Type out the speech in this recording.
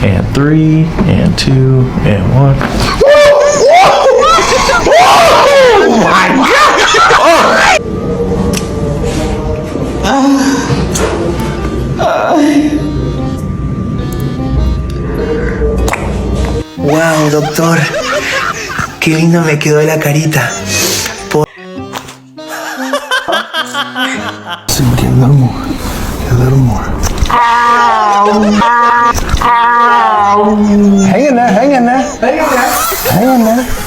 and 3 and 2 and 1. Oh my God! Wow, doctor, qué lindo me quedó la carita. Cynthia, a little more. A little more. Hang in there, hang in there. Hang in there. Hang in there.